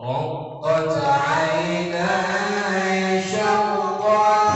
رقت عيناي شوقا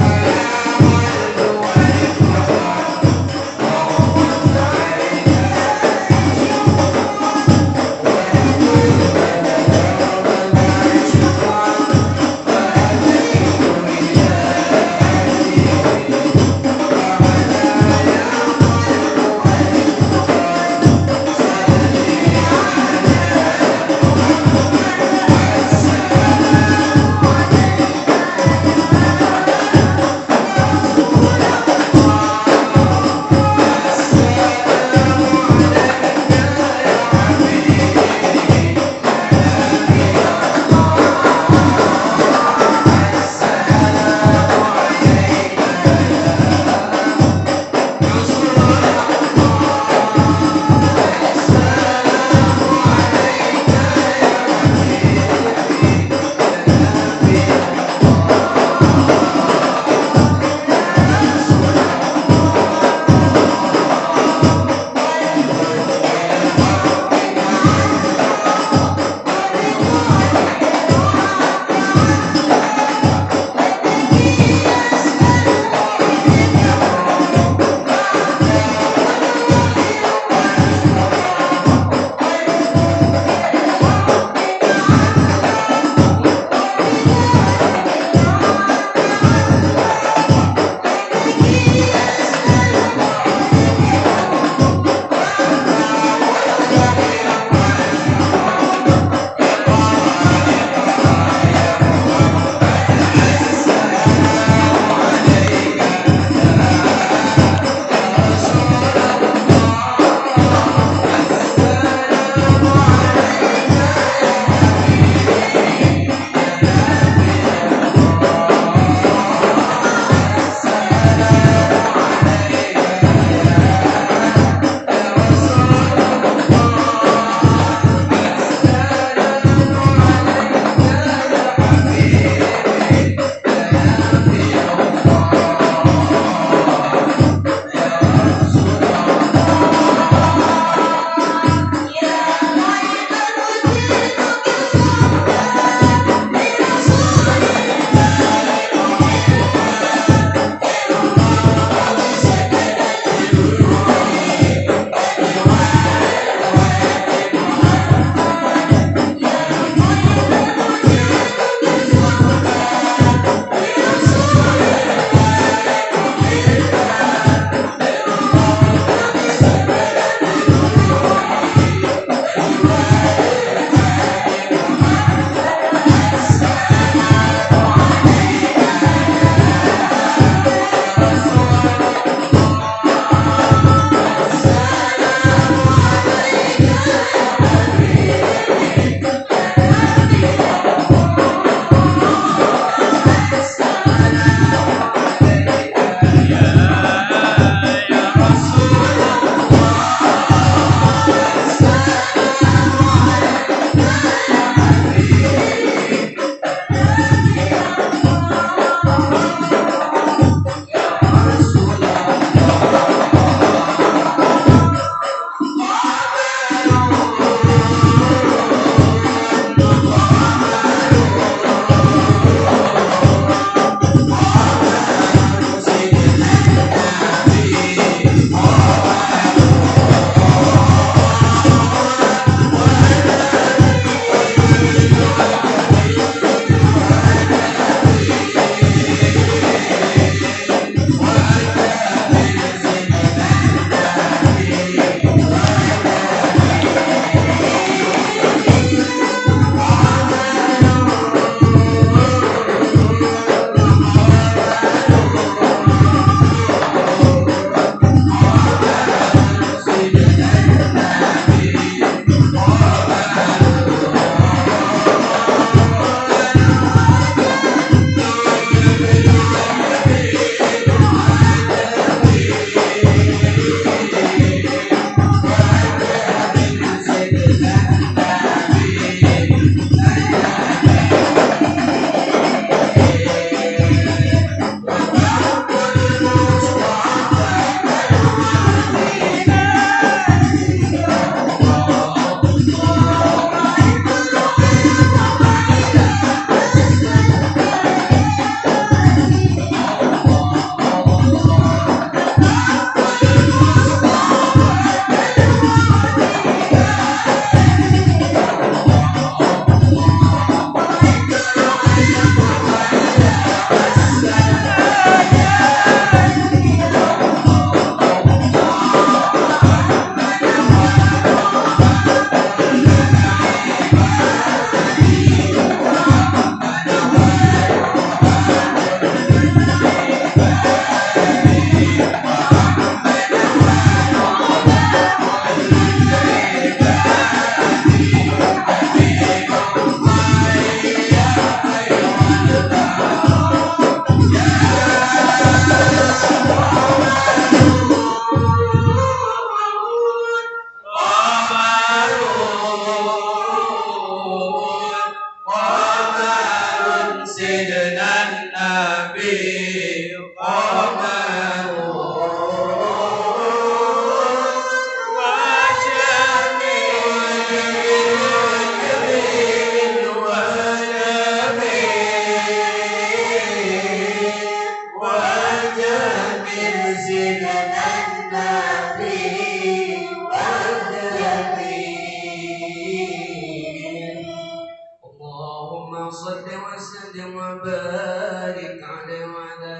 صل وسلم وبارك عليه وعلى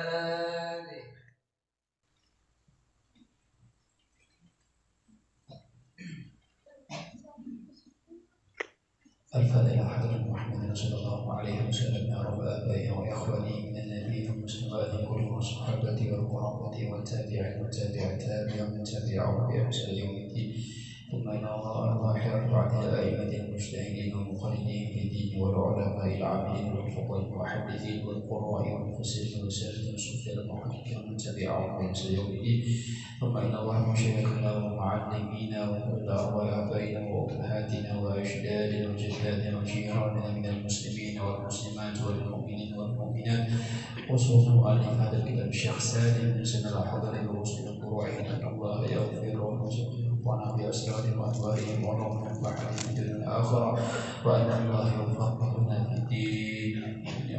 آله. الفاتحة إلى حضرة محمد صلى الله عليه وسلم. يا رب آبائي وإخواني من النبيين والمسلمات كلهم وصحابتي وقرابتي والتابعين والتابع التابع ومن تبعهم بإحسان يوم الدين. ثم إلى الله بعد الأئمة المجتهدين والمقلدين في الدين والعلماء العاملين والفقهاء المحدثين والقراء والمفسرين والسادة والصوفية المحققين ومن تبعهم بإحسان يوم الدين. ثم إلى الله مشايخنا ومعلمينا وكل آبائنا وأمهاتنا وأجدادنا وجداتنا وجيراننا من المسلمين والمسلمات والمؤمنين والمؤمنات، خصوصا مؤلف هذا الكتاب الشيخ سالم بن سنة الحضر الرسول القرآن. أن الله يغفر ونفعنا بأسرارهم وأنوارهم ونفعنا بحديث في الدنيا والآخرة، وأن الله يوفقنا في الدين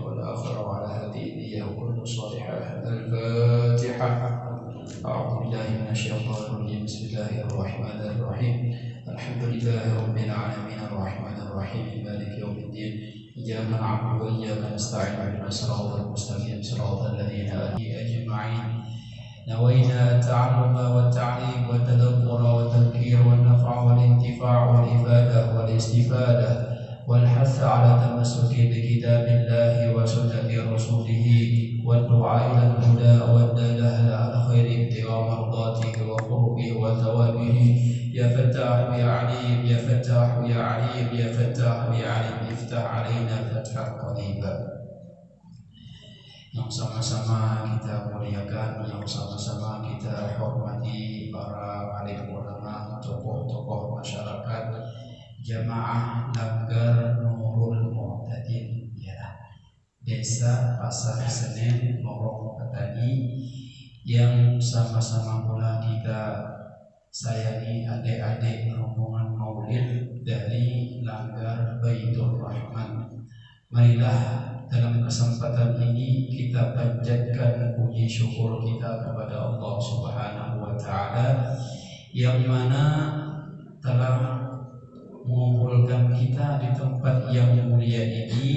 والآخرة وعلى هذه النية وكل صالحة. الفاتحة. أعوذ بالله من الشيطان الرجيم. بسم الله الرحمن الرحيم. الحمد لله رب العالمين الرحمن الرحيم مالك يوم الدين. إياك نعبد وإياك نستعين اهدنا الصراط المستقيم صراط الذين أنعمت عليهم أجمعين. نوينا التعلم والتعليم والتدبر والتذكير والنفع والانتفاع والإفادة والاستفادة والحث على التمسك بكتاب الله وسنة رسوله والدعاء إلى الهدى والدلالة على خير ابتغاء مرضاته وقربه وثوابه. يا فتاح يا عليم يا فتاح يا عليم يا فتاح يا عليم افتح علينا فتحا قريبا. Yang sama-sama kita muliakan, yang sama-sama kita hormati para alim ulama, tokoh-tokoh masyarakat, jamaah Langgar Nurul Mu'tadin, ya, Desa Pasar Senen, Morong Petani, yang sama-sama pula kita sayangi adik-adik rombongan maulid dari Langgar Baitur Rahman. Marilah dalam kesempatan ini kita panjatkan puji syukur kita kepada Allah Subhanahu wa taala yang mana telah mengumpulkan kita di tempat yang mulia ini,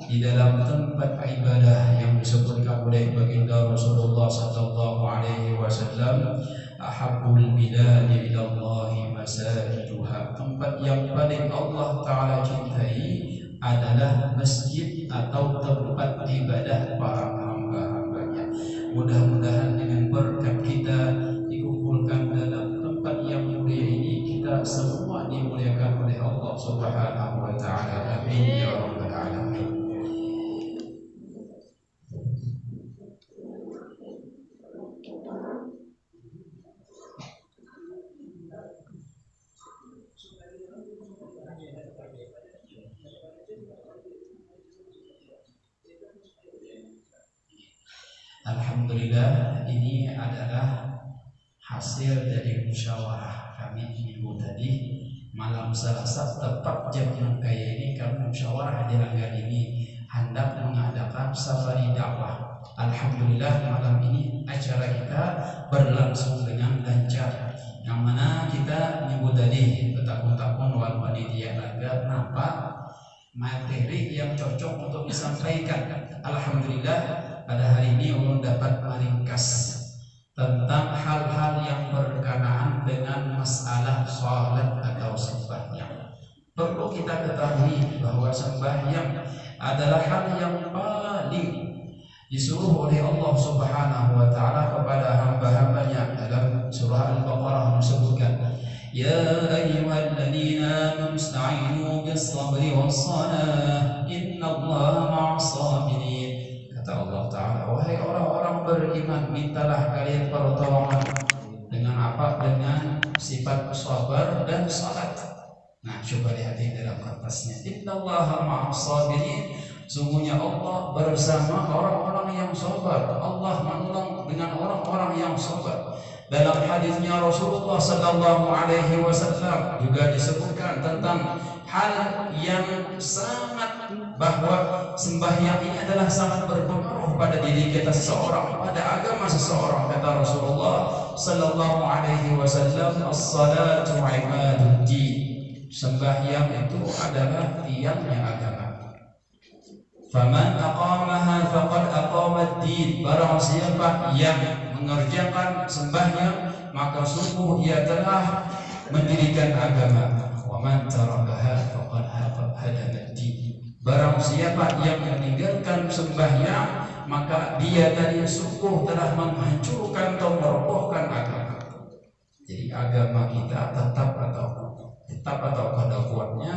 di dalam tempat ibadah yang disebutkan oleh baginda Rasulullah sallallahu alaihi wasallam, ahabbul biladi ilallahi masajiduha. Tempat yang paling Allah taala cintai adalah masjid atau tempat ibadah para hamba-hambanya. Mudah-mudahan dengan berkat kita dikumpulkan dalam tempat yang mulia ini, kita semua dimuliakan oleh Allah Subhanahu wa taala. Amin ya rabbal alamin. Alhamdulillah, ini adalah hasil dari musyawarah kami minggu tadi malam Selasa, tepat jam yang kayak ini kami musyawarah di Langgar ini hendak mengadakan safari dakwah. Alhamdulillah malam ini acara kita berlangsung dengan lancar, yang mana kita minggu tadi bertakun-takun wal panitia Langgar nampak materi yang cocok untuk disampaikan. Alhamdulillah pada hari ini ulun dapat meringkas tentang hal-hal yang berkenaan dengan masalah salat atau sembahyang. Perlu kita ketahui bahwa sembahyang adalah hal yang paling disuruh oleh Allah Subhanahu wa taala kepada hamba-hambanya. Dalam surah Al-Baqarah disebutkan, ya ayyuhalladzina amanu ista'inu bis-sabri was-salah innallaha ma'as-sabirin. Kata Allah Ta'ala, wahai orang-orang beriman, mintalah kalian pertolongan dengan apa? Dengan sifat sabar dan salat. Nah, coba lihat di dalam kertasnya, innallaha ma'as-sabirin. Sungguhnya Allah bersama orang-orang yang sabar. Allah menolong dengan orang-orang yang sabar. Dalam hadisnya Rasulullah sallallahu alaihi wasallam juga disebutkan tentang hal yang sangat, bahwa sembahyang ini adalah sangat berpengaruh pada diri kita seseorang, pada agama seseorang. Kata Rasulullah sallallahu alaihi wasallam, as-salatu imaduddin. Sembahyang itu adalah tiangnya agama. Faman aqamaha faqad aqamad-din. Barang siapa yang mengerjakan sembahyang, maka sungguh ia telah mendirikan agama. Wa man tarakaha faqad hadamad-din. Barang siapa yang meninggalkan sembahyang, maka dia tadi sungguh telah menghancurkan atau merobohkan agama. Jadi agama kita tetap atau pada kuatnya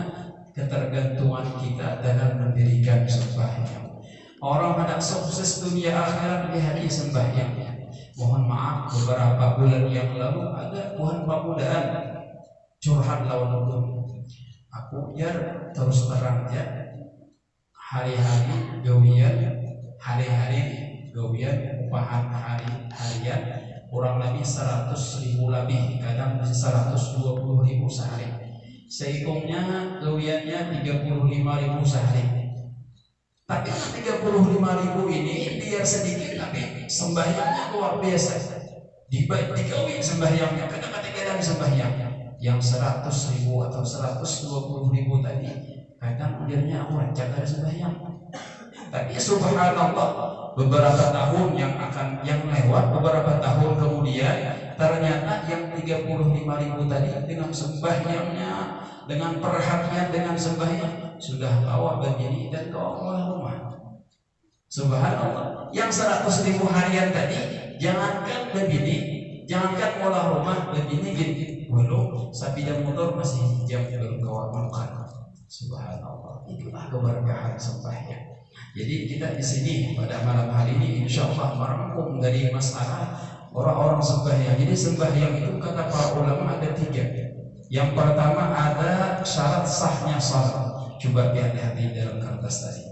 ketergantungan kita dalam mendirikan sembahyang. Orang hendak sukses dunia akhirat lihat di sembahyangnya. Mohon maaf, beberapa bulan yang lalu ada Tuhan pemudaan curhat lawan aku biar terus terang ya. Hari-hari gawian upahan harian kurang lebih 100.000 lebih, kadang 120.000 sehari. Seikungnya gawiannya 35.000 sehari. Tapi 35.000 ini biar sedikit tapi sembahyangnya luar biasa. Dikawin sembahyangnya kadang-kadang sembahyang yang 100.000 atau 120.000 tadi kadang ujarnya aku rancang ada sembahyang. Tapi subhanallah, beberapa tahun yang lewat, beberapa tahun kemudian ternyata yang 35.000 tadi dengan sembahyangnya, dengan perhatian dengan sembahyang sudah bawa begini dan bawa rumah. Subhanallah, yang 100.000 harian tadi jangankan begini, jangankan olah rumah begini gini, belum sepeda motor masih jam belum bawa makan. Subhanallah, itulah keberkahan sembahyang. Jadi kita di sini pada malam hari ini insya Allah merangkum dari masalah orang-orang sembahyang. Jadi sembahyang itu kata para ulama ada 3. Yang pertama ada syarat sahnya salat. Coba hati-hati dalam kertas tadi.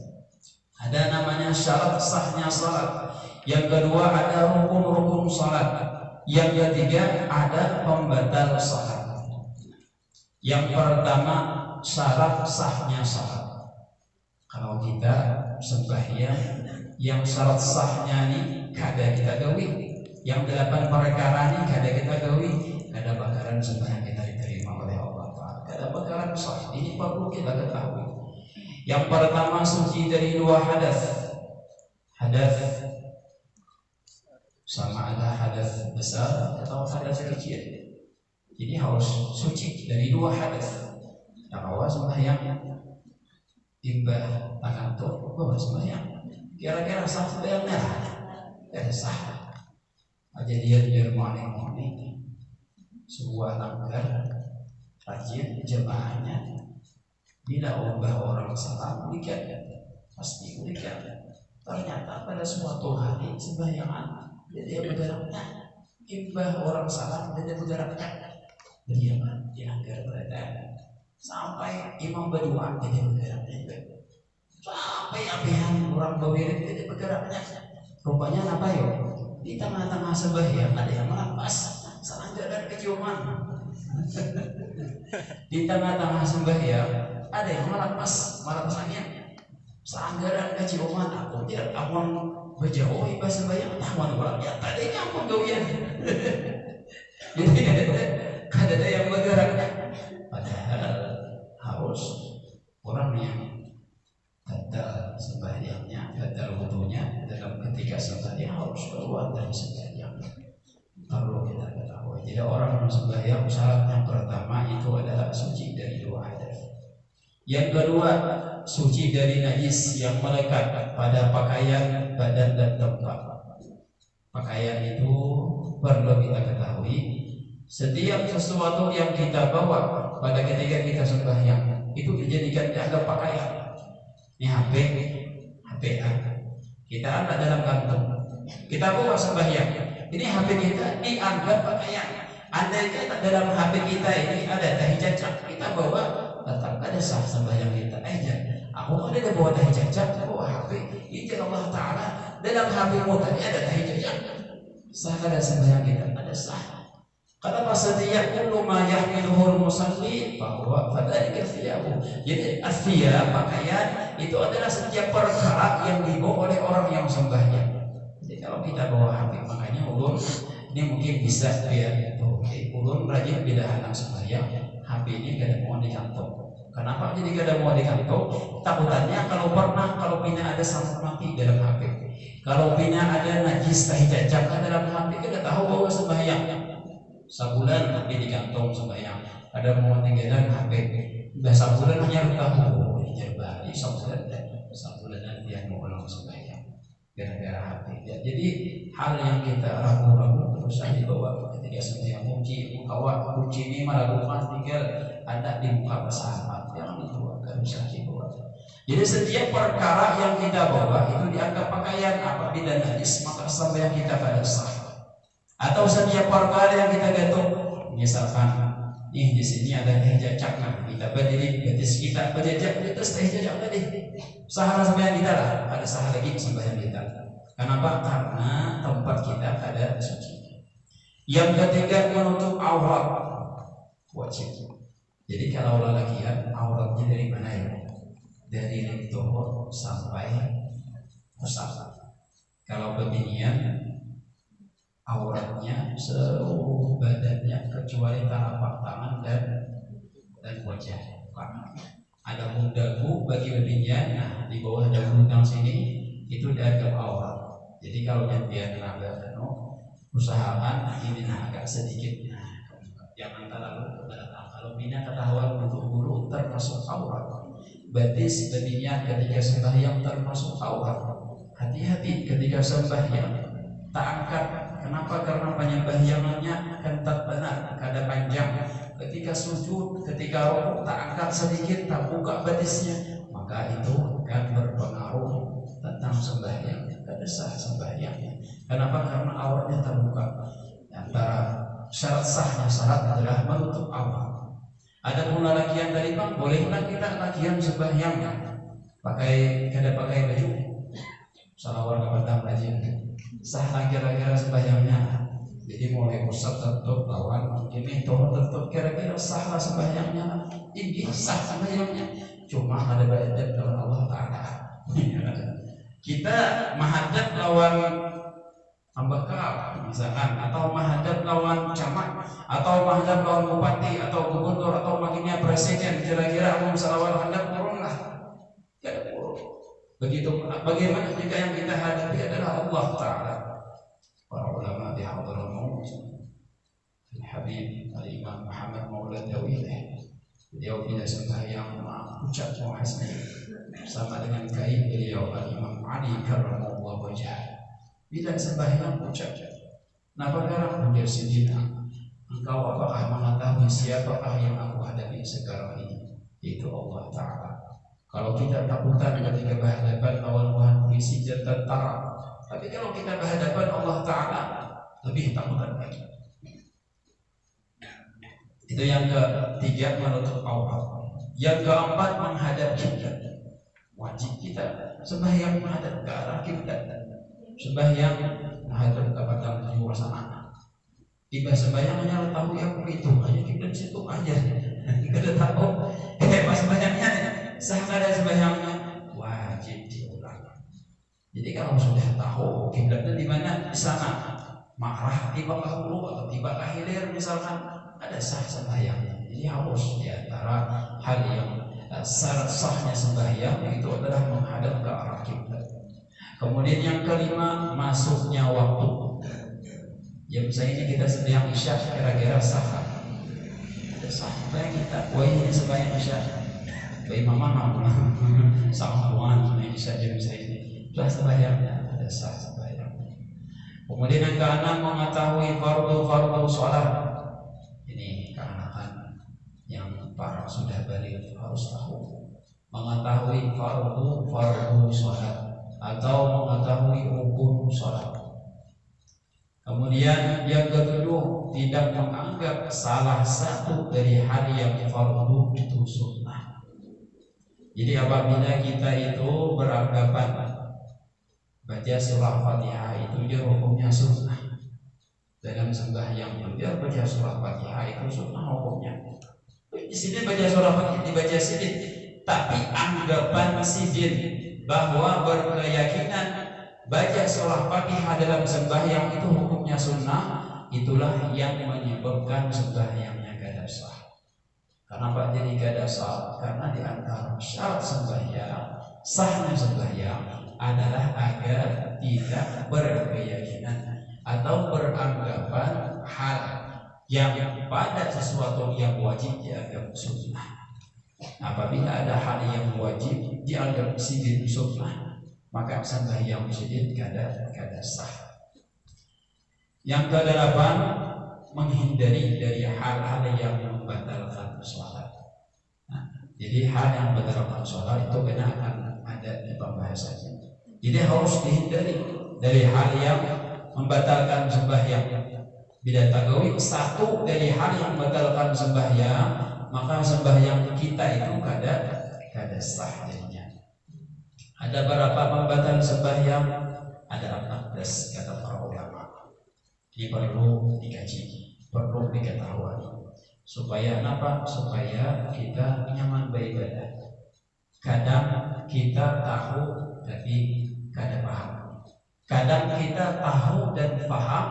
Ada namanya syarat sahnya salat. Yang kedua ada rukun-rukun salat. Yang ketiga ada pembatal salat. Yang pertama syarat sahnya salat. Kalau kita sembahyang yang syarat sahnya ini kada kita gawi, yang 8 perkara ini kada kita gawi, kada bakaran sembahyang kita diterima oleh Allah Ta'ala, kada bakaran sah. Ini perlu kita ketahui. Yang pertama suci dari 2 hadas. Hadas sama ada hadas besar atau hadas kecil. Jadi harus suci dari 2 hadas. Kalau sembahyang timbah tangan tuh bawa sembahyang, kira-kira sah sembahyangnya ada sah aja dia biar morning sebuah langgar rajin jemaahnya bila orang salah ulikan pasti ulikan. Ternyata pada suatu hari sembahyangan dia bergeraknya timbah orang salah dia bergeraknya berdiaman di langgar berada sampai imam berdoa dia bergeraknya, sampai apian orang berwirid dia bergeraknya. Rupanya apa yo? Di tengah-tengah sembahyang ada yang melampas selanggar dan keciuman. Di tengah-tengah sembahyang ada yang melampas angin selanggar dan keciuman. Aku tidak akan berjauh ibadah sembahyang tahuan orangnya tadi ampun gawian. Jadi ada yang bergeraknya. Padahal harus orang yang batal sembahyangnya, batal wudunya dalam ketika sembahyang harus keluar dari sembahyang. Perlu kita ketahui. Jadi orang yang sembahyang syarat yang pertama itu adalah suci dari 2 hadas. Yang kedua suci dari najis yang melekat pada pakaian, badan dan tempat. Pakaian itu perlu kita ketahui. Setiap sesuatu yang kita bawa pada ketika kita sembahyang itu dijadikan dianggap pakaian. Ini HP kita angkat dalam kantung, kita bawa sembahyang. Ini HP kita dianggap pakaian. Andai kata dalam HP kita ini ada tahi cacak, kita bawa tetap ada sah sembahyang kita. Aku ada bawa tahi cacak, bawa HP. Izin Allah Ta'ala dalam HP-mu tadi ada tahi cacak, sah ada sembahyang kita, ada sah. Kata pasatiyah kullu ma yahmiluhul musalli bahwa fadzalika thiyabu. Jadi athiyab pakaian itu adalah setiap perkara yang dibawa oleh orang yang sembahyang. Jadi kalau kita bawa HP, makanya ulun ini mungkin bisa biar ulun rajin bila anak sembahyang HP ini kada mau di kantong. Kenapa jadi kada mau di kantong? Takutannya kalau pernah pindah ada sambung mati dalam HP. Kalau bina ada najis tahi cacat dalam HP, kita tahu bahwa sembahyang sebulan tapi di kantong sembahyang. Ada mau tinggalan HP, udah sebulan hanya tahu ini jadi sebulan nanti yang mau ulang sembahyang gara-gara HP. Ya, jadi hal yang kita ragu-ragu terus saja dibawa ketika sembahyang. Kunci ini meragukan tinggal ada di muka bersahabat yang dibawa ke usah dibawa. Jadi setiap perkara yang kita bawa itu dianggap pakaian. Apabila najis maka sembahyang kita pada sah. Atau setiap perkara yang kita gantung, misalkan di sini ada teh jajak, nah kita berdiri betis kita berjajak di atas teh jajak tadi, sah sembahyang kita lah, ada sah lagi sembahyang kita. Kenapa? Karena tempat kita ada suci. Yang ketiga menutup aurat wajib. Jadi kalau lelakian auratnya dari mana ya? Dari lektohor sampai pusat. Kalau beginian auratnya seluruh badannya kecuali telapak tangan dan wajah. Ada dagu bagi bagian, nah di bawah dagu yang sini itu dianggap aurat. Jadi kalau biar agak usahakan ini agak sedikit, jangan terlalu berdatang. Kalau bina ketahuan untuk guru termasuk aurat. Batis badinya ketika sembahyang termasuk aurat. Hati-hati ketika sembahyang tak angkat. Kenapa? Karena penyembahyangannya ketat benar, kada panjang. Ketika sujud, ketika rukuk tak angkat sedikit, tak buka batisnya, maka itu akan berpengaruh tentang sembahyang. Kada sah sembahyangnya. Kenapa? Karena auratnya terbuka. Antara syarat sahnya syarat adalah menutup aurat. Ada pun lelakian dari bang, bolehlah kita lelakian sembahyangnya kada pakai baju, salawat kepada rajin, sah kira-kira sembahyangnya. Jadi mulai pusat tertutup lawan ini toh tertutup kira-kira sah sembahyangnya, ini sah sembahyangnya. Cuma ada badan lawan Allah Taala. Kita menghadap lawan ambakar misalkan, atau menghadap lawan camat, atau menghadap lawan bupati, atau gubernur, atau makinnya presiden, kira-kira umum salawat hadap kurunglah, tidak kurung. Begitu bagaimana jika yang kita hadapi adalah Allah Taala. Para ulama di Hadramaut, Habib Al-Imam Muhammad Maulad Dawil, beliau tidak sembahyang ucap muhasmi sama dengan kain beliau Al-Imam Ali karramallahu wajhah. Bila sembahyang ucap, kenapa sekarang menjadi sidina? Engkau apakah mengetahui siapakah yang aku hadapi sekarang ini? Itu Allah Ta'ala. Kalau kita takutan ketika berhadapan lawan Tuhan polisi dan tentara, tapi kalau kita berhadapan Allah Ta'ala lebih takutan lagi. Itu yang ketiga, menutup aurat. Yang keempat, menghadap kiblat. Wajib kita sembahyang menghadap ke arah kiblat. Sembahyang menghadap kepada jiwa sana. Tiba sembahyang hanya tahu yang itu hanya kiblat situ aja. Kita tahu pas sembahyangnya sah kada sembahyangnya, wajib diulang. Jadi kalau sudah tahu kiblatnya di mana, di sana, marah tiba ke hulu atau tiba ke hilir misalkan, ada sah sembahyangnya. Jadi harus diantara hal yang syarat sahnya sembahyang itu adalah menghadap ke arah kiblat. Kemudian yang kelima, masuknya waktu. Ya misalnya ini kita sedang isya, kira-kira sah. Ada sah sembahyang kita. Wah ini sembahyang isya. Baik mama sangguan sembahyang isya jam saya ini. Sudah sembahyangnya, ada sah sembahyang. Kemudian yang keenam, mengetahui fardu sholat. Ini keanakan yang para sudah balik harus tahu. Mengetahui fardu sholat atau mengetahui rukun sholat. Kemudian yang kedua, tidak menganggap salah satu dari hal yang fardu itu sunnah. Jadi apabila kita itu beranggapan baca surah Fatihah itu dia hukumnya sunnah dalam sembahyang, dia baca surah Fatihah itu sunnah hukumnya. Di sini baca surah Fatihah dibaca sini, tapi anggapan sidin bahwa berkeyakinan baca surah Fatihah dalam sembahyang itu hukumnya sunnah, itulah yang menyebabkan sembahyangnya kada sah. Kenapa jadi kada sah? Karena di antara syarat sembahyang, sahnya sembahyang adalah agar tidak berkeyakinan atau beranggapan hal yang pada sesuatu yang wajib dianggap sunnah. Apabila ada hal yang wajib dianggap sidin sunnah, maka sembahyang sidin kada sah. Yang kedelapan, menghindari dari hal-hal yang membatalkan sholat. Nah, jadi hal yang membatalkan sholat itu kena akan ada di pembahasannya. Jadi harus dihindari dari hal yang membatalkan sembahyang. Bila tagawi satu dari hal yang membatalkan sembahyang, maka sembahyang kita itu kada sah jadinya. Ada berapa pembatal sembahyang? Ada 14 kata para ulama. Ini perlu dikaji, perlu diketahui supaya apa? Supaya kita nyaman beribadah. Kadang kita tahu tapi kada paham. Kadang kita tahu dan paham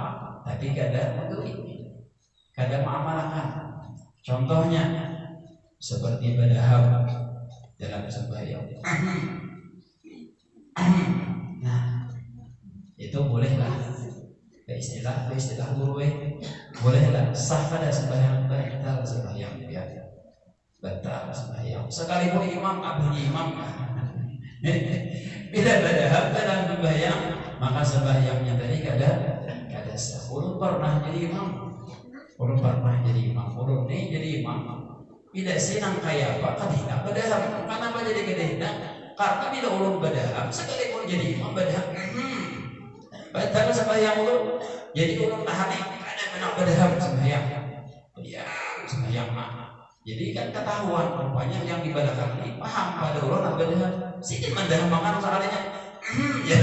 tapi kada mengerti, kada mengamalkan. Contohnya seperti badaham dalam sembahyang. Nah, itu bolehlah. Istilah guru bolehlah sah pada sembahyang, batal sembahyang biasa, batal sembahyang sekalipun imam abdi imam. Bila badaham dalam sembahyang, maka sembahyangnya tadi kada sah. Ulun pernah jadi imam, ulun nih jadi imam. Bila senang kaya apa kadina badaham. Kenapa jadi kadina? Karena bila ulun badaham sekalipun jadi imam badaham batal sembahyang ulun. Jadi ulun tahan kada benar badaham sembahyang. Ya, sembahyang mah. Jadi kan ketahuan rupanya yang di belakang ini paham pada ulun badaham. Sidin mandaham makan soalnya. Ya.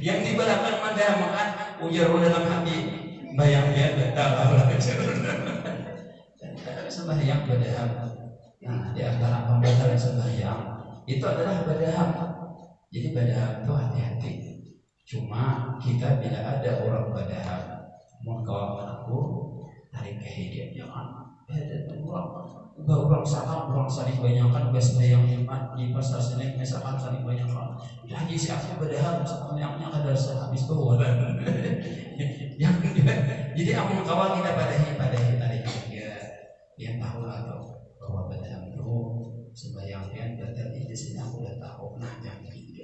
Yang di belakang mandaham makan ujar dalam hati bayang dia batal sembahyang badaham. Nah, di antara pembatalan sembahyang itu adalah badaham. Jadi badaham itu hati-hati. Cuma kita bila ada orang badaham, mau kawan aku tarik ke hidup jangan. Ada orang saling banyakkan sembahyang iman di pasar Senen misalkan saling banyakkan. Jadi siapa badaham sembahyangnya kada habis tu orang. Jadi amun kawan kita pada tarik dia tahu atau bahwa badaham itu sembahyang yang batal di sini aku udah tahu. Nah, yang itu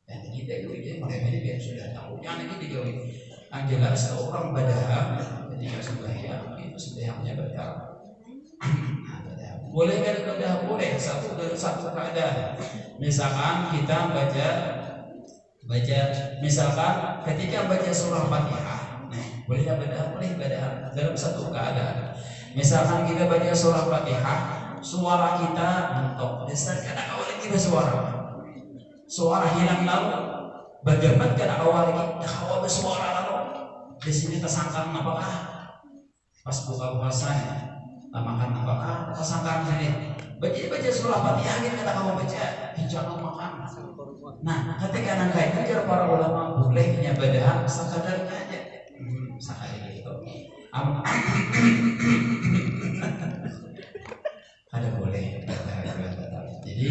dan kita itu mereka biar sudah tahu yang ini dijauhi. Yang jelas seorang badaham ketika sembahyang itu sembahyangnya batal. Boleh kan badaham? Boleh satu keadaan. Misalkan kita baca misalkan ketika baca surah Fatihah, boleh badaham? Boleh badaham dalam satu keadaan. Misalkan kita baca surah Fatihah, suara kita mentok besar karena awal kita suara hilang lalu bagaimana karena awal kita awal bersuara lalu di sini tersangkang apakah pas buka puasanya makan apakah tersangkang sini baca surah Fatihah kita kamu baca jangan makan. Nah ketika nangka itu cara para ulama bolehnya badaham sakadarnya aja sekali gitu. Ada boleh batal. Jadi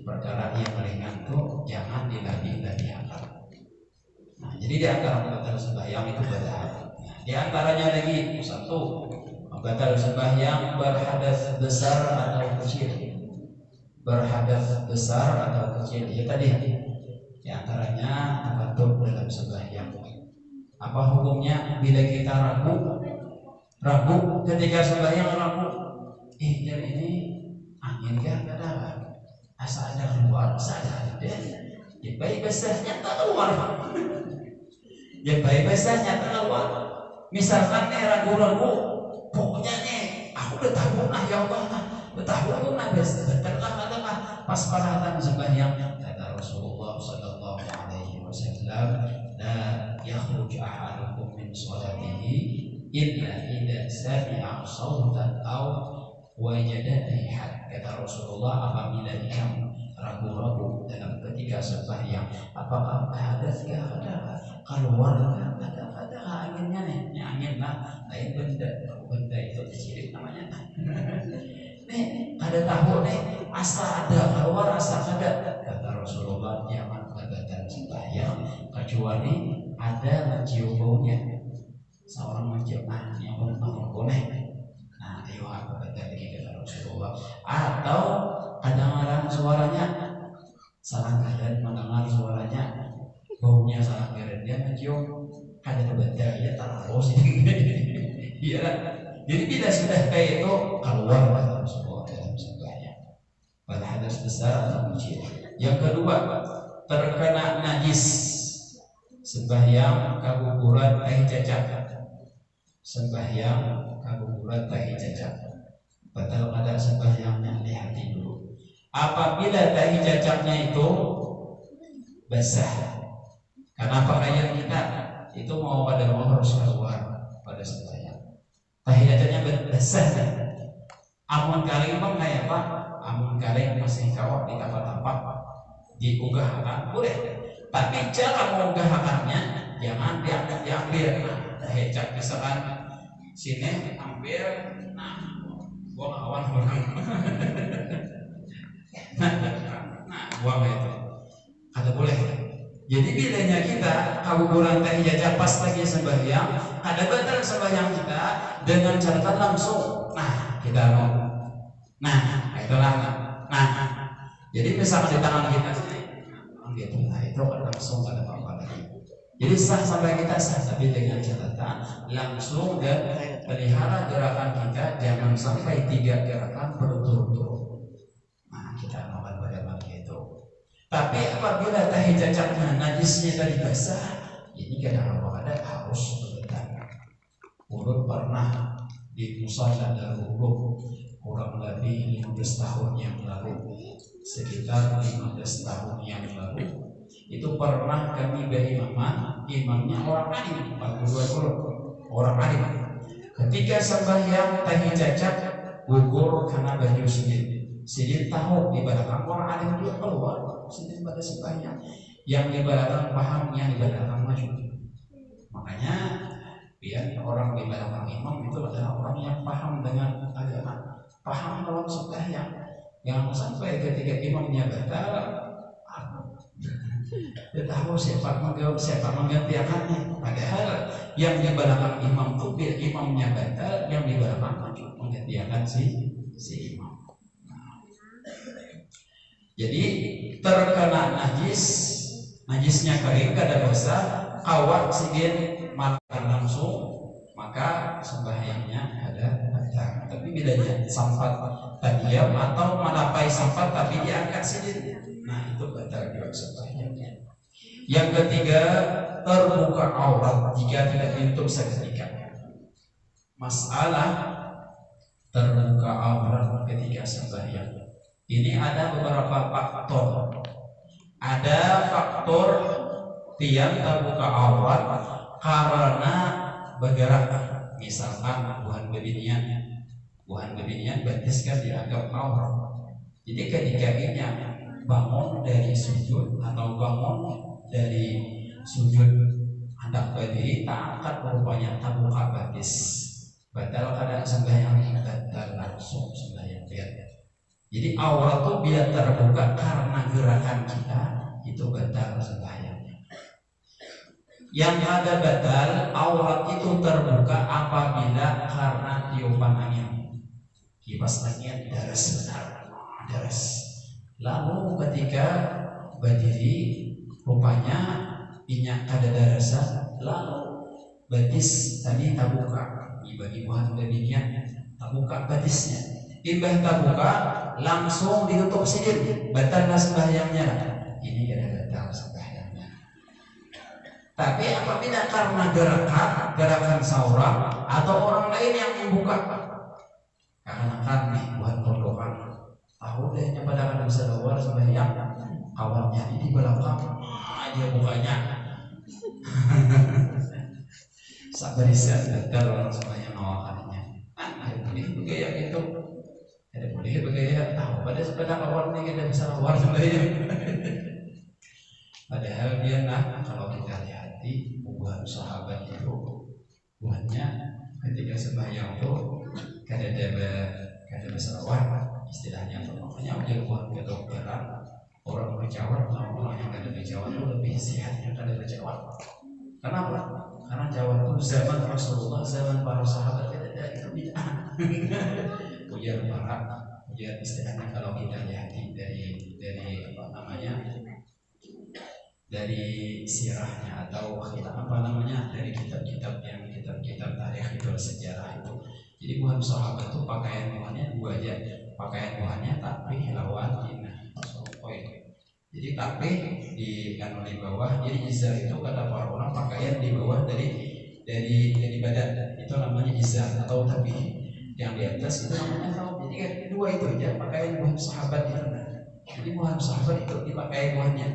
perkara yang ringan tuh jangan dilagi-lagikan. Nah, jadi di antara batal sembahyang itu badaham. Nah, di antaranya lagi satu batal sembahyang berhadas besar atau kecil. Berhadas besar atau kecil. Ya tadi di antaranya tabatuk dalam sembahyang. Apa hukumnya bila kita ragu ketika sembahyang ragu? Jadi ini angin kan ada asa ada keluar, asa ada ya baik besarnya tak keluar. Ya baik besarnya tak keluar. Misalkan ragu-ragu, pokoknya aku udah tahu ya Allah, udah tahu betul katakan pas paratan sembahyang kata Rasulullah Sallallahu Alaihi Wasallam, la yakhruj ahadukum min sholatihi illa idza sami'a sautan aw wajada rihan. Kata Rasulullah, apabila kamu ragu-ragu dalam ketika sembahyang, apakah hadas ada keluar ada anginnya nih, angin lah lain benda itu kecil namanya. Nih ada tahu nih asa ada keluar asa ada. Kata Rasulullah, jangan batal sembahyang kecuali ada mencium baunya. Seorang mencium yang boleh. Nah, ayo aku batal lagi kata Rasulullah. Atau kedengaran suaranya, salah keadaan mendengar suaranya, baunya salah keadaan dia mencium, ada batal ya tak harus ini. Iya. Jadi bila sudah kayak itu keluar kata Rasulullah dalam sembahyang. Pada hadas besar atau kecil. Yang kedua, terkena najis, sembahyang kaguguran tahi cacat. Sembahyang kaguguran tahi cacat. Batal pada sembahyangnya, lihati dulu. Apabila tahi cacatnya itu basah, karena pakaian kita itu mau pada mau harus keluar pada sembahyang. Tahi cacatnya basah kan? Amun kali bang kayak apa? Amun kali masih kawat di tapak-tapak diugahkan boleh, tapi cara mengugahkannya jangan diambil. Nah, hecak misalkan sini ambil, nah buang awan orang. nah buang itu kata boleh. Jadi bilanya kita kabuburan tahi jajar pas lagi sembahyang, ada batal sembahyang kita dengan catatan langsung. Nah kita mau, nah itulah. Nah jadi misalkan di tangan kita gitu, nah itu kan langsung ada apa-apa lagi. Jadi sah sampai kita sah, tapi dengan catatan langsung dan pelihara gerakan kita jangan sampai 3 gerakan berturut-turut. Nah kita akan bagaimana itu. Tapi apabila tahi cacatnya najisnya tadi basah, ini kadang-kadang harus berbenah. Urut pernah di musala Darululum kurang lebih 15 tahun yang lalu, sekitar 15 tahun yang lalu itu pernah kami berimaman, imamnya orang alim, 42 orang alim. Ketika sembahyang tahi cacat gugur karena baju sidin tahu di belakang orang alim juga keluar sidin pada sembahyang, yang di belakang paham, yang di belakang maju. Makanya biar orang di belakang imam itu adalah orang yang paham dengan agama, paham dalam sembahyang. Yang sampai ketika imamnya batal, dia tahu siapa menggantikannya. Padahal yang di belakang imam itu biar imamnya batal, yang di belakang maju menggantikan si imam. Jadi terkena najisnya kering kada basah, kawat sigin makan langsung, maka sembahyangnya ada batal. Tapi bedanya sampat tadiam atau malapai sampat tapi diangkat sidin, nah itu batal juga sembahyangnya. Yang ketiga, terbuka aurat jika tidak ditutup seketika. Masalah terbuka aurat ketika sembahyang ini ada beberapa faktor. Ada faktor tiang terbuka aurat karena bergerak, misalkan buhan bebinian batis kan dianggap aurat. Jadi ketika ini bangun dari sujud atau bangun dari sujud hendak berdiri, tak angkat rupanya terbuka batis, batal kada sembahyang, batal langsung sembahyang. Jadi aurat itu bila terbuka karena gerakan kita itu batal sembahyangnya. Yang ada batal aurat itu terbuka apabila karena tiupan angin, kipas angin deras benar, deras. Lalu ketika berdiri rupanya minyak kada darasan, lalu batis tadi terbuka, bagi buah demikian terbuka batisnya. Imbah terbuka langsung ditutup sidin, batal sembahyangnya. Ini kada batal sembahyangnya. Tapi apabila karena gerakan seorang atau orang lain yang membuka, karena kan nih buat perlokan tahu deh pada kada bisa keluar sembahyang, awalnya ini di belakang dia bukanya sabarisan batal orang sembahyang awakannya. Nah itu kayak gitu. Ada boleh bergaya tahu pada sepeda awalnya kita bisa keluar sembahyang. Padahal dia kalau kita lihat buah sahabat itu buahnya ketika sembahyang itu kada bisa keluar. istilahnya tuh. Makanya ujar kedokteran orang berjawab sama orang yang ada berjawab itu lebih sehat yang ada berjawab. Kenapa? Karena jawab itu zaman Rasulullah, zaman para sahabat itu bid'ah. ujar istilahnya kalau kita lihat dari apa namanya, dari sirahnya atau apa namanya, dari kitab-kitab tarikh itu, sejarah itu. Jadi bukan sahabat itu pakaian buahnya dua aja, pakaian buahnya tapi lawan jinah. Jadi tapi di bawah, jadi izar itu kata para ulama pakaian di bawah dari badan itu namanya izar atau tapi yang di atas itu namanya tau. Jadi kan dua itu aja pakaian buah sahabat itu. Jadi buah sahabat itu dipakai buahnya,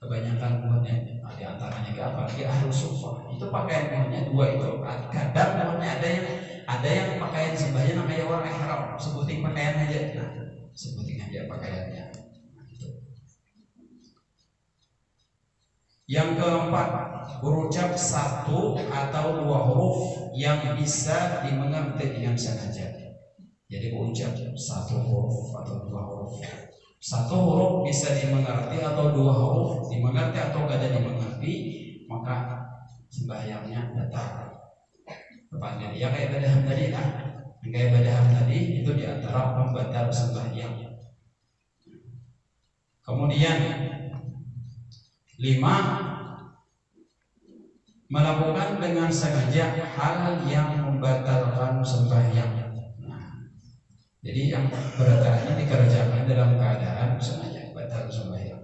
kebanyakan buahnya di antaranya apalagi ahlus sufah itu pakaian buahnya dua itu. Kadang buahnya ada yang pakaian sembahyang namanya orang ihram, sebutin pakaian aja, nah sebutin aja pakaiannya. Yang keempat, berucap satu atau dua huruf yang bisa dimengerti dengan sengaja. Jadi berucap satu huruf atau dua huruf. Satu huruf bisa dimengerti atau dua huruf dimengerti atau tidak dimengerti, maka sembahyangnya batal. Tepatnya ya kayak badaham tadi lah. Kayak badaham tadi itu diantara pembatal sembahyang. Kemudian 5, melakukan dengan sengaja hal yang membatalkan sembahyang. Nah, jadi yang beratnya dikerjakan dalam keadaan sengaja batal sembahyang.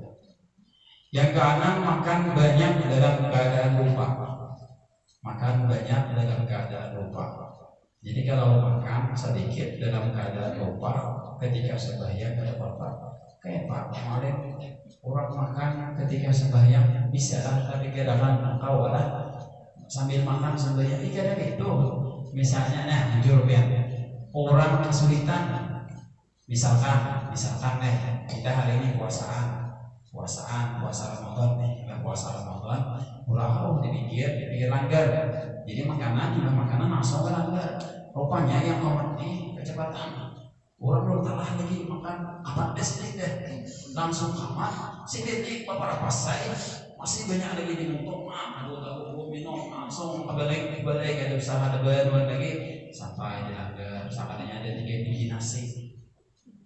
Yang keenam, makan banyak dalam keadaan lupa. Makan banyak dalam keadaan lupa. Jadi kalau makan sedikit dalam keadaan lupa ketika sembahyang ada apa-apa. Kayak Pak kemarin orang makan ketika sembahyang bisa lah, tapi kadang-kadang kau lah sambil makan sembahyang kadang itu. Misalnya jujur ya, orang kesulitan, misalkan kita hari ini puasa Ramadan nih, puasa Ramadan, orang dipikir langgar, jadi makanan langsung langgar. Rupanya yang mengerti kecepatan. Orang belum telah lagi makan apa sedikit deh, langsung amat sedikit beberapa saya masih banyak lagi diminum aduh minum langsung balik ada usaha ada baru lagi sampai dilanggar. Sakadanya ada 3 biji nasi,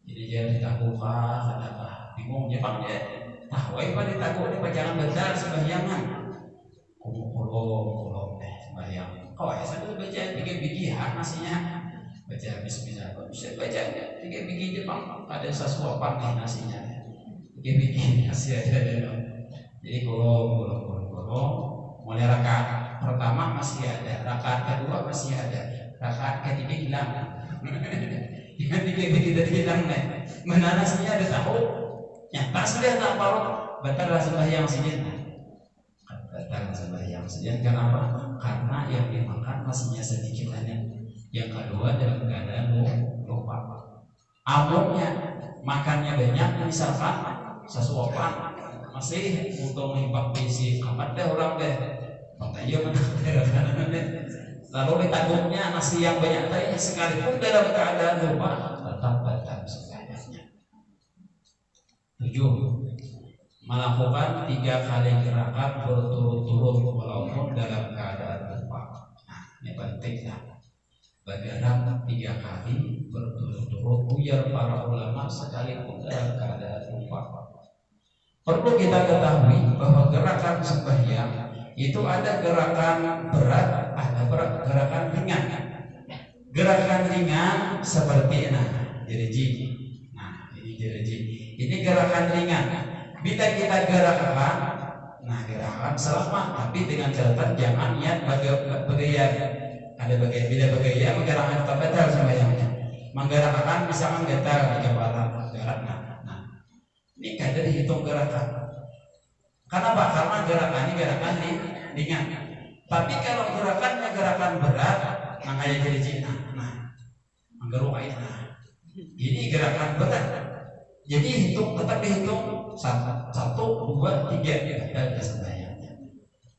jadi dia ditakukan ada bingung Jepang dia tahu apa ditakut dia jangan benar sembahyangan kolom sembahyang kau saya tuh baca 3 biji nasinya, baca bismillah, bisa baca 3 biji Jepang ada sesuapan nih nasinya, 3 biji nasi aja. Jadi kolom mulai rakaat pertama masih ada, rakaat kedua masih ada, rakaat ketiga hilang. Yang 3 biji tadi hilang nih, mana nasinya ada tahu? Yang pas sudah tak parut, batal sembahyang sejen. Batal sembahyang sejen kenapa? Karena yang dimakan nasinya sedikit aja. Yang kedua dalam keadaan lupa. Amruknya makannya banyak, misalkan sesuapan masih untuk mengimbang bisi amat deh orang deh. Makanya lalu ditagungnya nasi yang banyak tadi sekalipun dalam keadaan lupa tetap batal sembahyangnya. 7, melakukan 3 kali gerakan berturut-turut walaupun dalam keadaan lupa. Nah, ini penting lah. Bergerak 3 kali berturut-turut biar para ulama sekalipun dalam keadaan lupa. Perlu kita ketahui bahwa gerakan sembahyang itu ada gerakan berat, ada gerakan ringan. Gerakan ringan seperti jereji. Ini jereji. Ini gerakan ringan. Bila kita gerakan, gerakan selama, tapi dengan catatan jangan niat bergaya. Ada bila bergaya menggerakkan tetap batal sembahyangnya. Menggerakkan misalkan getar di kepala, gerakkan. Ini kada dihitung gerakan. Kenapa? Karena gerakan ini gerakan ringan. Tapi kalau gerakannya gerakan berat, kayak jadi cina, menggeruk air. Ini gerakan berat. Jadi tetap dihitung 1, 2, 3 dalam sembahyangnya.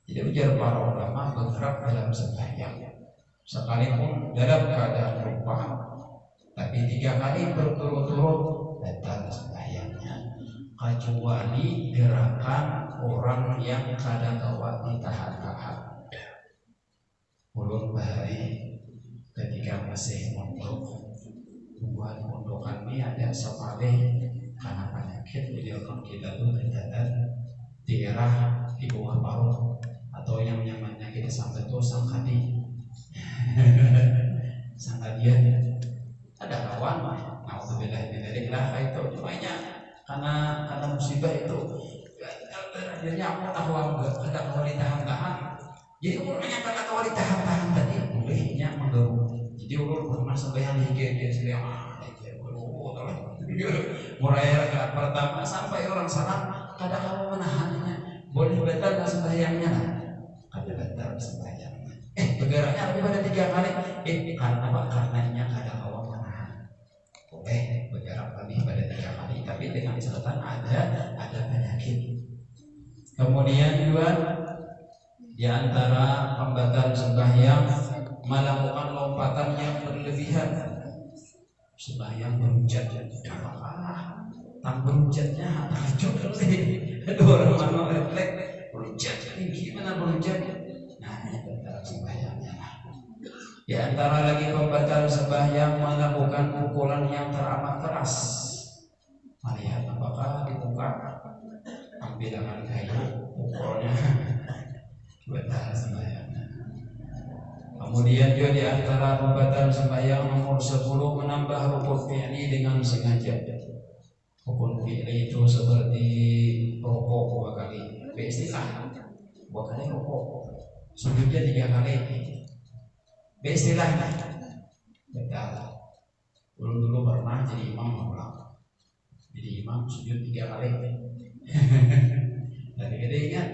Jadi ujar para ulama bergerak dalam sembahyang sekalipun dalam keadaan lupa Tapi 3 kali berturut-turut batal sembahyangnya, kecuali gerakan orang yang kada kawat ditahan-tahan. Ulun bahari ketika masih mondok, buat mondokan ini ada sepale karena penyakit, jadi orang kita tuh tercatat daerah di bawah paru atau yang nyamannya kita sampai tuh sangkadi sangkadian ada kawan alhamdulillah itu cumanya karena musibah itu akhirnya aku tahu enggak ada kawal ditahan-tahan, jadi umurnya kata kawal ditahan-tahan tadi bolehnya mengganggu. Jadi ulur pernah sembahyang di GD mulai rakaat pertama sampai orang salam kada kamu menahannya, boleh batal sembahyangnya, kada batal sembahyangnya. Begaranya lebih pada 3 kali. Karena apa? Karenanya kada kamu menahan. Boleh begarak lebih pada 3 kali, tapi dengan catatan ada penyakit. Kemudian juga di antara pembatal sembahyang melakukan lompatan yang berlebihan. Sembahyang berhujat, tanpa hujatnya tahajud kali. Aduh, orang mana refleks berhujat tinggi mana berhujat. Nah, ini pembatal sembahyangnya. Di antara lagi pembatal sembahyang melakukan pukulan yang teramat keras. Melihat apakah dibuka ambil dengan kayu pukulnya batal sembahyangnya. Kemudian juga di antara pembatal sembahyang nomor 10 menambah rukun fi'li dengan sengaja. Rukun fi'li itu seperti rukuk 2 kali, beristilah 2 kali rukuk, sujudnya 3 kali, beristilah batal. Dulu pernah jadi imam mengulang, jadi imam sujud 3 kali. Tapi kita ingat,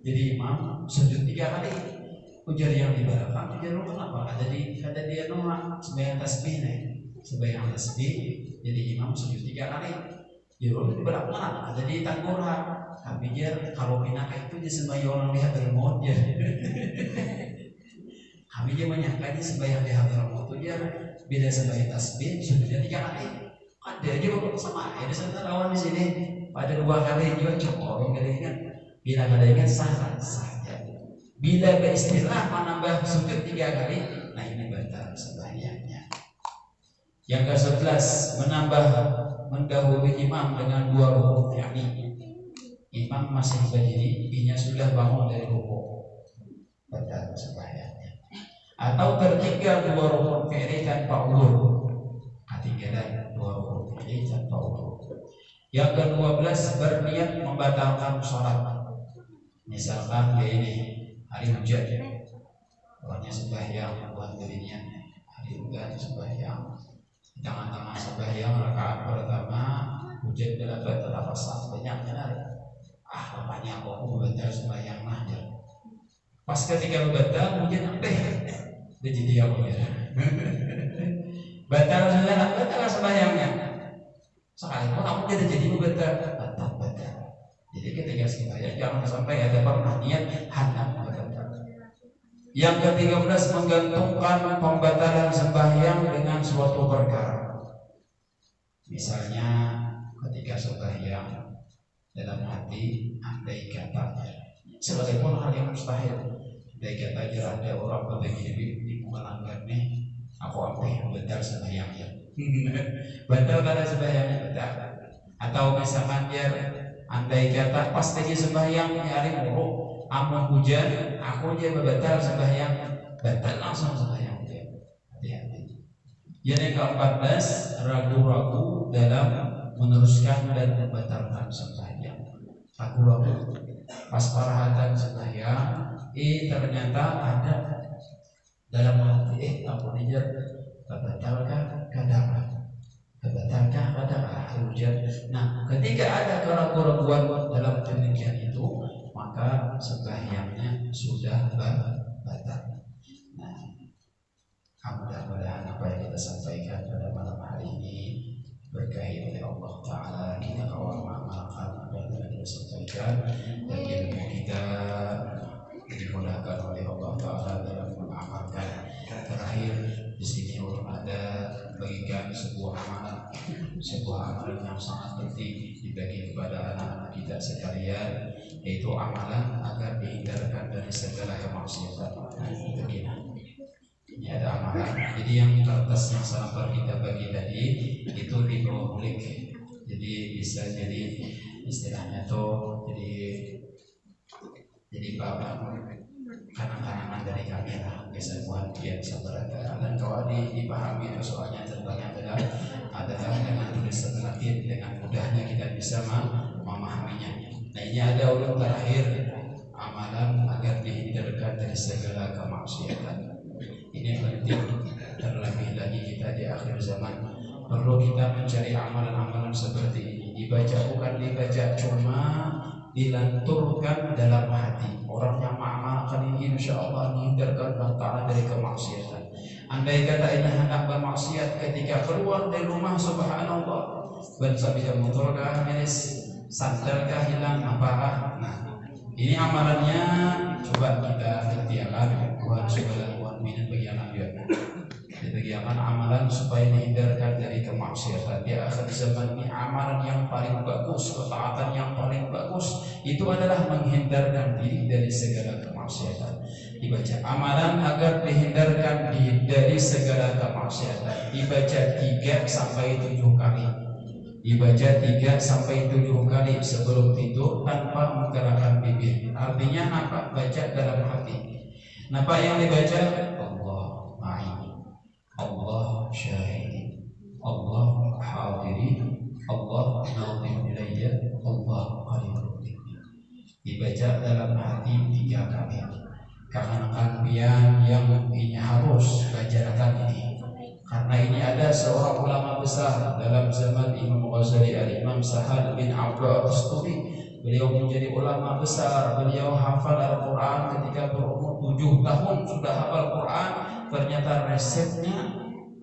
jadi imam sujud 3 kali. Ujar yang di belakang, ujar lu kenapa? Kata dia nolak sembahyang tasbih nih, sembahyang tasbih. Jadi imam sujud 3 kali. Juru di belakang kenapa? Kata dia tanggurah. Tapi dia kalau pinaka itu dia sembahyang orang lihat dari maut ya. Kami dia menyangka dia sembahyang di hadapan maut itu dia beda sembahyang tasbih sujudnya 3 kali. Kan dia aja bapak sama ada sebentar lawan di sini. Pada 2 kali juga cukup. Kada ingat. Bila kada ingat sah. Bila beristilah menambah sujud 3 kali, nah ini batal sembahyangnya. Yang ke-11 menambah mendahului imam dengan 2 rukuk fi'li. Imam masih berdiri, inya sudah bangun dari rukuk, batal sembahyangnya. Atau tertinggal 2 rukuk fi'li tanpa uzur, ketinggalan 2 rukuk fi'li tanpa uzur. Yang ke-12 berniat membatalkan sholat. Misalkan dia ini hari hujan, orangnya sembahyang buat dirinya. Hari hujan sembahyang, di tengah-tengah sembahyang rakaat pertama hujan dapat terpaksa banyak benar. Bapaknya aku membatal sembahyang aja. Pas ketika batal hujan sampai, dia jadi aku ya. Batal sembahyangnya. Sekalipun aku jadi batal. Jadi ketika sembahyang jangan sampai ada pernah niat hendak membatalkan. Yang ke-13 menggantungkan pembatalan sembahyang dengan suatu perkara. Misalnya ketika sembahyang dalam hati andai kata, sekalipun hal yang mustahil, andai kata ada orang begini di melanggar nih, aku ambil batal sembahyangnya. Batal kada sembahyangnya batal. Atau misalkan dia andai kata pas lagi sembahyang hari muruk, amun hujan, aku dia batal sembahyang, batal langsung sembahyang dia. Hati-hati. Yang ke-14 ragu-ragu dalam meneruskan dan membatalkan sembahyang. Ragu-ragu pas parahatan sembahyang, ternyata ada dalam hati, ampun aja, batalkah kadang. Kebatalkah kadang hujan. Nah, ketika ada keraguan-keraguan dalam demikian itu, maka sembahyangnya sudah batal. Nah, mudah-mudahan apa yang kita sampaikan pada malam hari ini berkahi oleh Allah Ta'ala, kita kawal mengamalkan apa yang kita sampaikan, dan ilmu kita dimudahkan oleh Allah Ta'ala dalam mengamalkan. Terakhir di sini ulun ada amalan yang sangat penting dibagi kepada anak-anak kita sekalian, yaitu amalan agar dihindarkan dari segala kemaksiatan. Ini ada amalan. Jadi yang kertas yang sampel kita bagi tadi itu dibawa kulik. Jadi bisa jadi istilahnya tuh jadi bapak kanan-kanan dari kami lah, bisa buat dia seberapa dan kalau dipahami itu soalnya tentangnya adalah dengan tulisan Latin, dengan mudahnya kita bisa memahaminya. Nah ini ada urut terakhir, amalan agar dihindarkan dari segala kemaksiatan. Ini penting, terlebih lagi kita di akhir zaman perlu kita mencari amalan-amalan seperti ini. Bukan dibaca cuma dilanturkan dalam hati. Orang yang mengamalkan ini insya Allah dihindarkan Allah Ta'ala dari kemaksiatan. Andai kata ini hendak bermaksiat ketika keluar dari rumah, subhanallah, bersabda motorkah miris, sandalkah hilang, apakah? Nah ini amalannya coba kita ikhtiarkan buat segala buat minat bagi anak juga. Dibagikan amalan supaya dihindarkan dari kemaksiatan. Di akhir zaman ini amalan yang paling bagus, ketaatan yang paling bagus itu adalah menghindarkan diri dari segala kemaksiatan. Dibaca amalan agar dihindarkan dari segala kemaksiatan. Dibaca 3 sampai 7 kali. Dibaca 3 sampai 7 kali sebelum tidur tanpa menggerakkan bibir. Artinya apa? Baca dalam hati. Apa yang dibaca? Allah ma'i, Allah syahidi, Allah hadiri, Allah nadhir ilayya, Allah qaribun minni. Dibaca dalam hati 3 kali. Karena kalian yang ini harus bacakan ini. Karena ini ada seorang ulama besar dalam zaman Imam Ghazali, Al-Imam Sahal bin Abdul Asturi. Beliau menjadi ulama besar. Beliau hafal Al-Quran ketika berumur 7 tahun sudah hafal Quran. Ternyata resepnya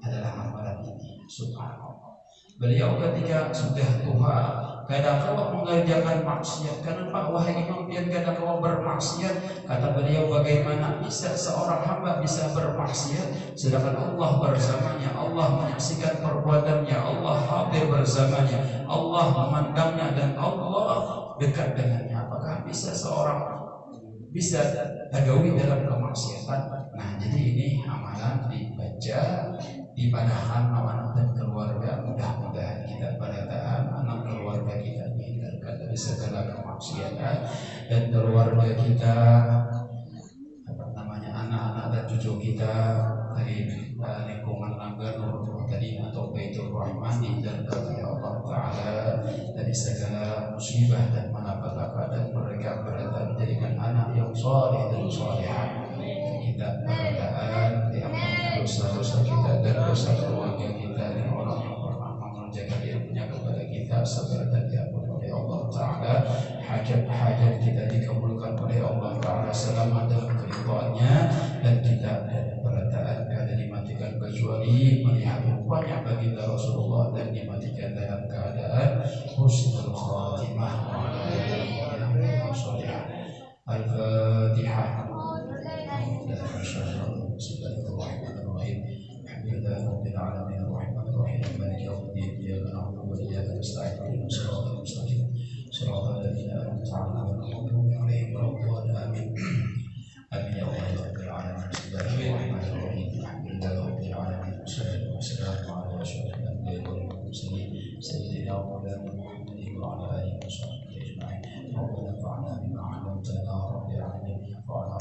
adalah hafalan ini. Subhanallah. Beliau ketika sudah tua, kadang kala mengerjakan maksiat. Kenapa wahai imam pian kadang kala bermaksiat? Kata beliau, bagaimana bisa seorang hamba bisa bermaksiat sedangkan Allah bersamanya, Allah menyaksikan perbuatannya, Allah hadir bersamanya, Allah memandangnya dan Allah dekat dengannya. Apakah bisa seorang bisa tergawi dalam kemaksiatan? Nah, jadi ini amalan dibaca, dipadahkan anak dan keluarga. Mudah-mudahan kita pada anak keluarga kita dihindarkan dari segala kemaksiatan dan keluarga kita, anak-anak dan cucu kita dari lingkungan Langgar Nurul tadi atau Baitur Rahman dihindarkan oleh Allah Ta'ala dari segala musibah dan malapetaka, dan mereka berada menjadikan anak yang saleh dan salihah. Kita berdaan diampuni dosa-dosa kita dan dosa keluarga kita, dan orang yang pernah mengerjakan ilmunya kepada kita sabar dan diampuni oleh Allah Ta'ala. Hajat-hajat kita dikabulkan oleh Allah Ta'ala selama dalam keridhaannya, dan kita berdaan keadaan dimatikan kecuali melihat rupanya baginda Rasulullah dan dimatikan dalam keadaan husnul khatimah wa ala alihi wa sahbihi. Al-Fatihah. Bismillahirrahmanirrahim. Alhamdulillahi rabbil alamin arrahmanir rahim maliki yaumiddin iyyaka na'budu wa iyyaka nasta'in ihdinas siratal mustaqim siratal ladzina an'amta 'alaihim ghairil maghdubi 'alaihim. Amin ya rabbal alamin. Bismillahirrahmanirrahim. Alhamdulillahi rabbil alamin wassalatu wassalamu ala asyrofil anbiya'i wal mursalin sayyidina wa maulana Muhammadin wa ala alihi wa sahbihi ajma'in. Rabbana fa'alna bima 'allamtana rabbil alamin fa'ala